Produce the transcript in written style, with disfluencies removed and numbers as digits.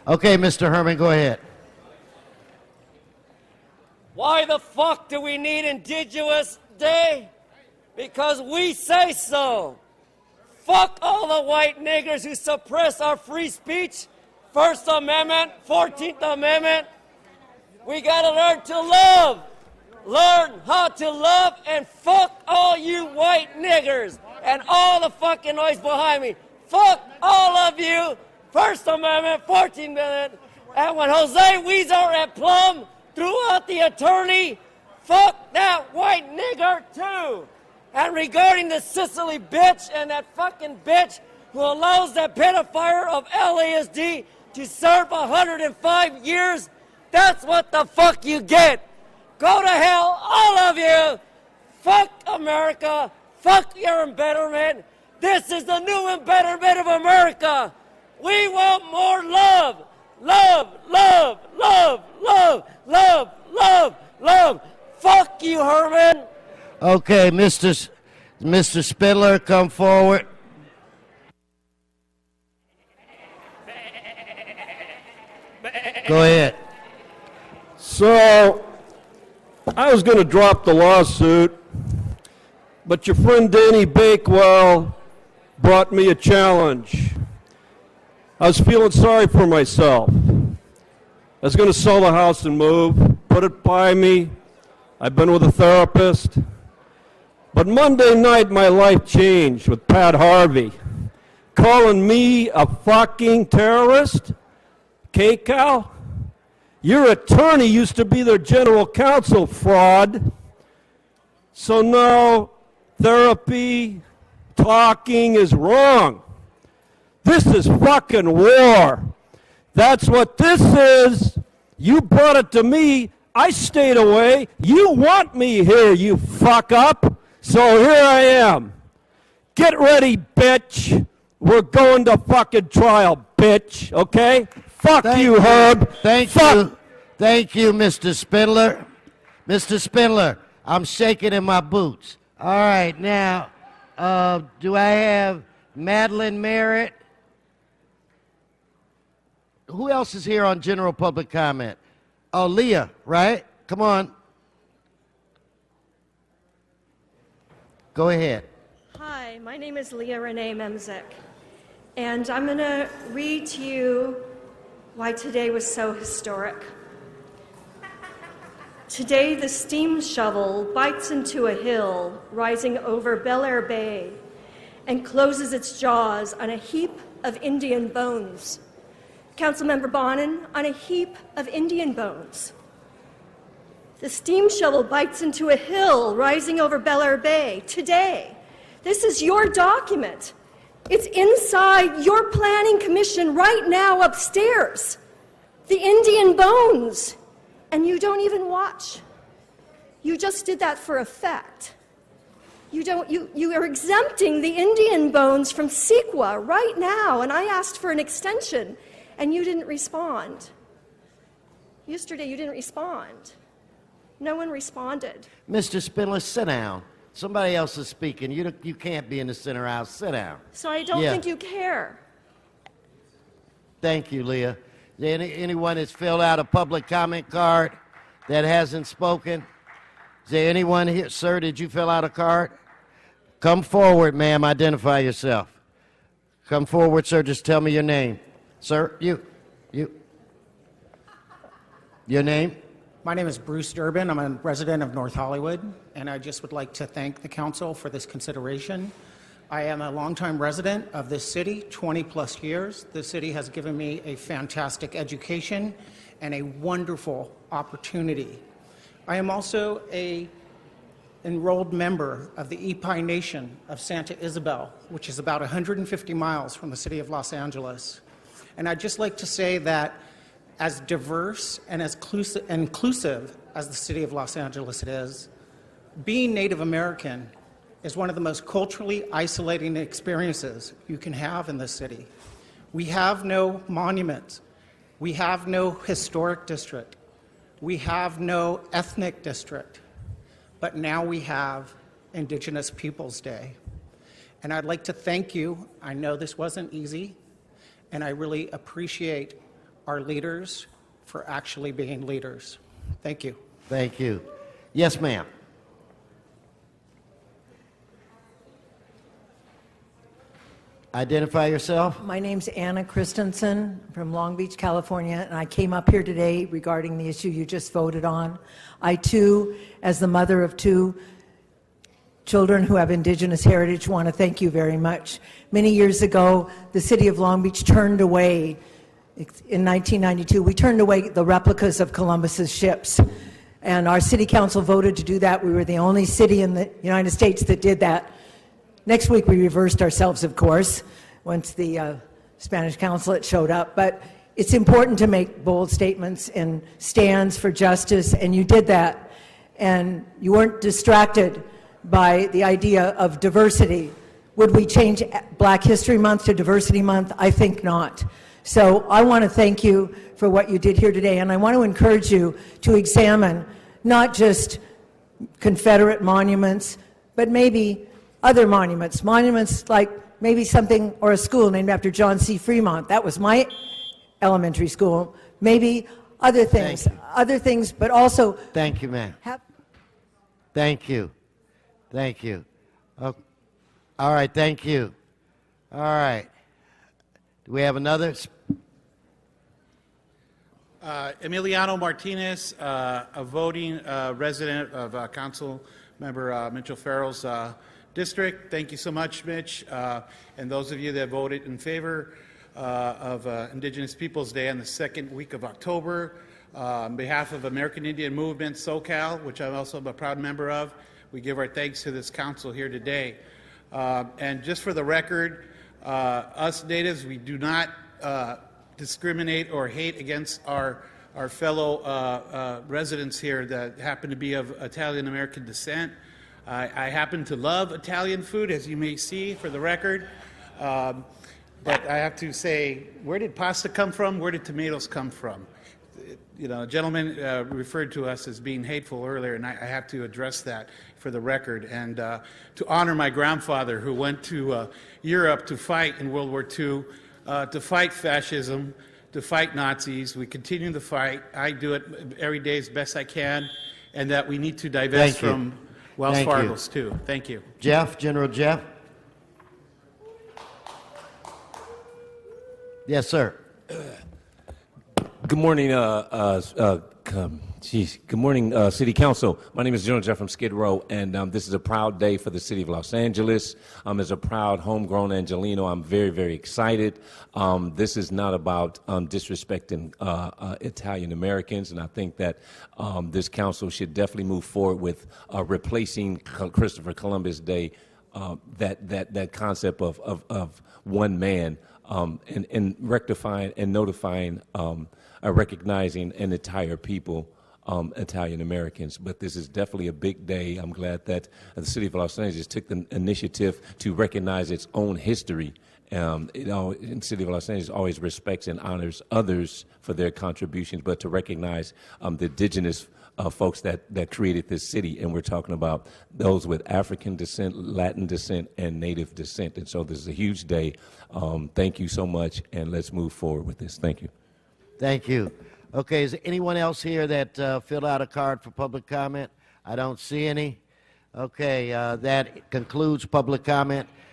Okay, Mr. Herman, go ahead. Why the fuck do we need Indigenous Day? Because we say so. Fuck all the white niggers who suppress our free speech. First Amendment, 14th Amendment. We gotta learn to love. Learn how to love, and fuck all you white niggers and all the fucking noise behind me. Fuck all of you. First Amendment, 14th Amendment. And when Jose Weezer at Plum threw out the attorney, fuck that white nigger too. And regarding the Sicily bitch and that fucking bitch who allows that pedophile of LASD to serve 105 years, that's what the fuck you get. Go to hell, all of you. Fuck America. Fuck your embetterment. This is the new embetterment of America. We want more love. Love, love, love, love, love, love, love. Fuck you, Herman. Okay, Mr. Spindler, come forward. Go ahead. So, I was going to drop the lawsuit, but your friend Danny Bakewell brought me a challenge. I was feeling sorry for myself. I was going to sell the house and move, put it by me. I've been with a therapist. But Monday night, my life changed with Pat Harvey calling me a fucking terrorist. K-Cal, your attorney used to be their general counsel, fraud. So now therapy, talking is wrong. This is fucking war. That's what this is. You brought it to me. I stayed away. You want me here, you fuck up. So here I am. Get ready, bitch. We're going to fucking trial, bitch. Okay? Fuck you, Herb. Thank you. Thank you, Mr. Spindler. Mr. Spindler, I'm shaking in my boots. All right, now, do I have Madeline Merritt? Who else is here on general public comment? Oh, Leah, right? Come on. Go ahead. Hi, my name is Leah Renee Memzik, and I'm going to read to you why today was so historic. Today, the steam shovel bites into a hill rising over Bel Air Bay and closes its jaws on a heap of Indian bones. Councilmember Bonin, on a heap of Indian bones. The steam shovel bites into a hill rising over Bel Air Bay today. This is your document. It's inside your planning commission right now upstairs. The Indian bones. And you don't even watch. You just did that for effect. You are exempting the Indian bones from CEQA right now, and I asked for an extension, and you didn't respond. Yesterday, you didn't respond. No one responded. Mr. Spindler, sit down. Somebody else is speaking. You can't be in the center aisle. Sit down. So I don't think you care. Thank you, Leah. Anyone that's filled out a public comment card that hasn't spoken? Is there anyone here? Sir, did you fill out a card? Come forward, ma'am. Identify yourself. Come forward, sir. Just tell me your name. Sir, you. Your name? My name is Bruce Durbin. I'm a resident of North Hollywood, and I just would like to thank the council for this consideration. I am a longtime resident of this city, 20-plus years. The city has given me a fantastic education and a wonderful opportunity. I am also an enrolled member of the Ipai Nation of Santa Isabel, which is about 150 miles from the city of Los Angeles. And I'd just like to say that as diverse and as inclusive as the city of Los Angeles is, being Native American is one of the most culturally isolating experiences you can have in this city. We have no monument. We have no historic district. We have no ethnic district. But now we have Indigenous Peoples Day. And I'd like to thank you. I know this wasn't easy, and I really appreciate our leaders for actually being leaders. Thank you. Thank you. Yes, ma'am. Identify yourself. My name's Anna Christensen from Long Beach, California, and I came up here today regarding the issue you just voted on. I, too, as the mother of 2 children who have indigenous heritage, want to thank you very much. Many years ago, the city of Long Beach turned away, in 1992, we turned away the replicas of Columbus's ships. And our city council voted to do that. We were the only city in the United States that did that. Next week, we reversed ourselves, of course, once the Spanish consulate showed up. But it's important to make bold statements and stands for justice, and you did that. And you weren't distracted by the idea of diversity. Would we change Black History Month to Diversity Month? I think not. So I want to thank you for what you did here today, and I want to encourage you to examine not just Confederate monuments, but maybe other monuments like maybe something or a school named after John C. Fremont. That was my elementary school. Maybe other things, but also. Thank you, ma'am. Thank you. Thank you. Oh, all right, thank you. All right. Do we have another? Emiliano Martinez, a voting resident of Council Member Mitchell Farrell's district. Thank you so much, Mitch, and those of you that voted in favor of Indigenous Peoples Day on the second week of October. On behalf of American Indian Movement SoCal, which I'm also a proud member of, we give our thanks to this council here today. And just for the record, us natives, we do not discriminate or hate against our fellow residents here that happen to be of Italian American descent. I happen to love Italian food, as you may see, for the record. But I have to say, where did pasta come from? Where did tomatoes come from? You know, a gentleman referred to us as being hateful earlier, and I have to address that for the record. And to honor my grandfather, who went to Europe to fight in World War II, to fight fascism, to fight Nazis. We continue the fight. I do it every day as best I can, and that we need to divest from Wells Fargo's too. Thank you. Jeff, General Jeff. Yes, sir. Good morning, good morning, City Council. My name is General Jeff from Skid Row, and this is a proud day for the City of Los Angeles. As a proud homegrown Angelino, I'm very, very excited. This is not about disrespecting Italian Americans, and I think that this council should definitely move forward with replacing Christopher Columbus Day, that concept of one man, and rectifying and notifying, recognizing an entire people, Italian Americans. But this is definitely a big day. I'm glad that the City of Los Angeles took the initiative to recognize its own history. The City of Los Angeles always respects and honors others for their contributions, but to recognize the indigenous folks that created this city, and we're talking about those with African descent, Latin descent, and Native descent. And so this is a huge day. Thank you so much, and let's move forward with this. Thank you. Thank you. Okay, is there anyone else here that filled out a card for public comment? I don't see any. Okay, that concludes public comment.